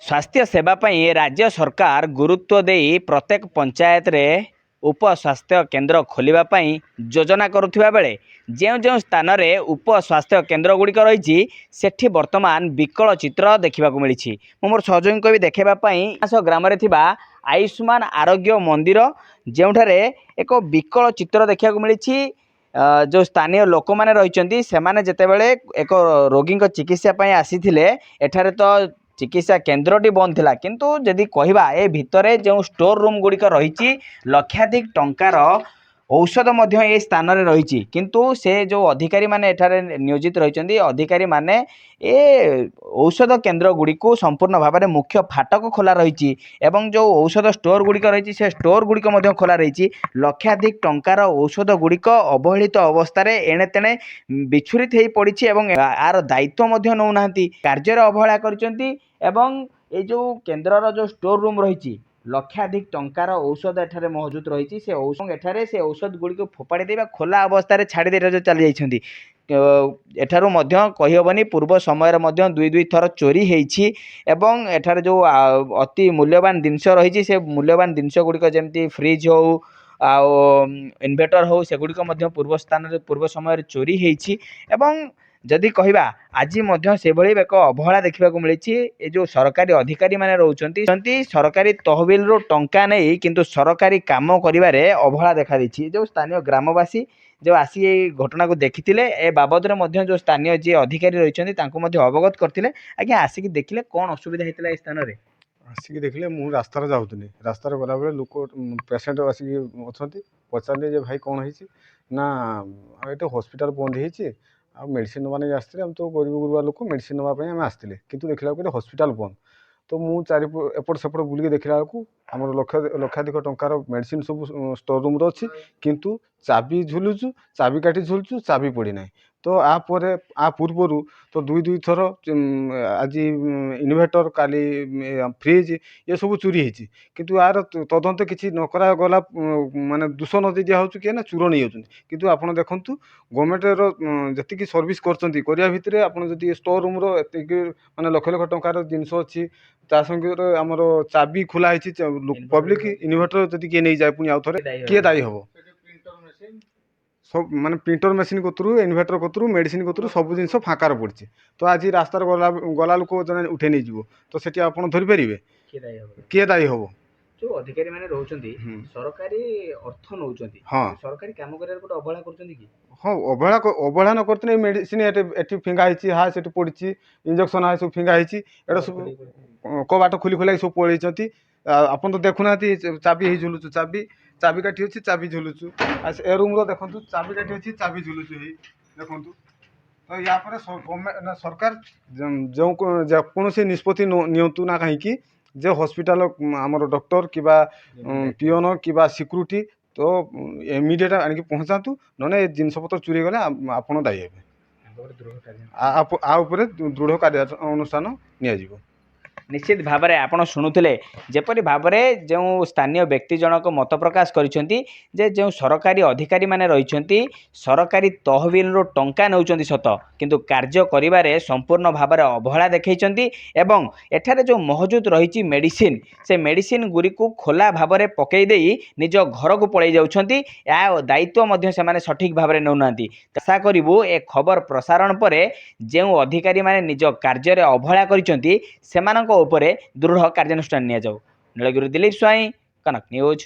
स्वास्थ्य सेवा पई राज्य सरकार गुरुत्व देई प्रत्येक पंचायत रे उप स्वास्थ्य केन्द्र खोलिबा पई योजना करुथिबा बेले जो जो स्थान रे उप स्वास्थ्य केन्द्र गुड़िक रही सेठी वर्तमान विकल चित्र देखा मिली। मोर सहयोगी को भी देखेबा पई ग्राम रे थिबा आयुष्मान आरोग्य मंदिर जोठारे एक विकल चित्र देखा मिली। जो स्थानीय लोक मैंने रही से एक रोगी चिकित्सा आसी एठारे तो चिकित्सा केन्द्रटी बंद थिला किंतु जदि कहवा ए भितरे जो स्टोर रूम गुड़िक रही लक्षाधिक टंकार औषध मध्य ए स्थान रे रही किंतु से जो अधिकारी माने एठारे नियोजित रही अधिकारी माने ए औषध केन्द्र गुड़िक संपूर्ण भाव में मुख्य फाटक खोला रही एवं जो औषध स्टोर गुड़िक रही से स्टोर गुड़िक खोला रही लक्षाधिक टंकार औषध गुड़िक अवहेलित अवस्था एणे तेणे विछुरित हो पड़ी यार दायित्व नौना कार्य अवहेला कर जो केन्द्रर जो स्टोर रूम रही लक्षाधिक टंकार औषध एठारे मौजूद रही से औषध एठारे से औषध गुड़ी फोपाड़ी देवा खोला अवस्था छाड़ी चली जाइछन्ती। एठारू मध्य कहीहबनी पूर्व समय दुई दुई थर चोरी होईछि एवं एठारे जो अति मूल्यवान जिनस रही से मूल्यवान जिनस गुड़िक जमती फ्रिज हो इन्वर्टर हो सेगुड़िक पूर्व स्थान पूर्व समय चोरी होईछि एवं जदि कहवा आज से एक अवहेला देखा मिली। ये जो सरकारी अधिकारी माने रोचंती सरकारी तहबिल रो टंका नहीं किंतु सरकारी काम करिवारे अवहेला देखा दी। जो स्थानीय ग्रामवासी जो आसी ये घटना को देखी ए बाबद जो स्थानीय जी अधिकारी रही अवगत करते आज्ञा आसिक देखिले कौन असुविधा होता है स्थान में आसिक देखिले मु रास्तार जाऊनी रास्तार गला बेले लोक पेसेंट आसिक अच्छा पचारे जे भाई कौन है ना ये हॉस्पिटल बंद हो मेडिसिन नवाने आसते हम तो गरीब गुरुआ लोक मेडिसिन नापी आम आसते कितु देखला हॉस्पिटल बंद तो मु चारि एपट सेपट बुलिक देखला आम लक्षाधिक टंकार मेडिसिन सब स्टोर रूम अच्छी किंतु चाबी झुलुचु चाबी काटी झुलुचु चाबी पड़ी ना तो आ पूर्वर तो दुई दुई थर आज इन्वर्टर काली फ्रिज ये सब चोरी होती किंतु यार तदंत किसी नकरा गला माने दोष न दि दिया किए ना चोर नहीं होती किंतु आप देखु गवर्नमेंट जी सर्विस करिया भितर आपड़ जब स्टोर रूम एतिक माने लक्ष लक्ष टंकार जिनस अच्छी ता संगे आमर चाबी खोला पब्लिक इन्वर्टर जब किए नहीं जाए पुणी आउ थे किए दायी हम सब माने प्रिंटर मेसीन कतरू इन्वर्टर कतरू मेडिसिन कतरू सब जिन फाँकार पड़ी तो आज रास्तार गला लोक जन उठे नहीं जीव तो सेठी आपड़ धरी पारे किए दायी हम जो अधिकारी माने रहउचंती सरकारी अर्थ नउचंती हाँ सरकारी काम करिया गोटे अवहेला करचंती कि हाँ अवहेला न करते मेडिसिन एटी फिंगा होती हाँ से पड़ी इंजेक्शन हाँ सब फिंगा होती एटा सब कबाट खोली खोला सब पलैंती आपन तो देखुना चाबी ही झुलुचु चाबी काठी अच्छी चाबी झुलुचु ए रूम देखु चाबी काठी अच्छी चाबी झुलुचु देखु तो या सरकार जो कौन निष्पत्ति नियंतु ना कहीं जे हॉस्पिटल आमर डॉक्टर कि पियोन कि सिक्यूरीटी तो इमिडिएट आनिक पहुँचातु ना जिनपतर चोरी गले आपड़ दायी हे दृढ़ कार्यानुष्ठान नियाजिबो। निश्चित भाव में आपड़ शुणुले जपरी भाव में जो स्थानीय व्यक्ति जनक मत प्रकाश करिसेंती जे जो सरकारी अधिकारी माने रही सरकारी तहबिल रो टंका नौचंती सत किंतु कार्य करिवारे संपूर्ण भाव में अवहेला देखैचंती एवं एठारे जो मौजूद रही मेडिसिन से मेडिसिन गुड़ी को खोला भाव में पकई देई निज घर को पलि जाउछंती या दायित्व मध्य से माने सठिक भाव में नौनांती। आशा करिवु ए खबर प्रसारण पर जो अधिकारी माने निज कार्य अवहेला करिसेंती सेमानक उपरे दृढ़ कार्यानुष्ठान निया जाऊ। नीलगिरी दिलीप स्वाई कनक न्यूज।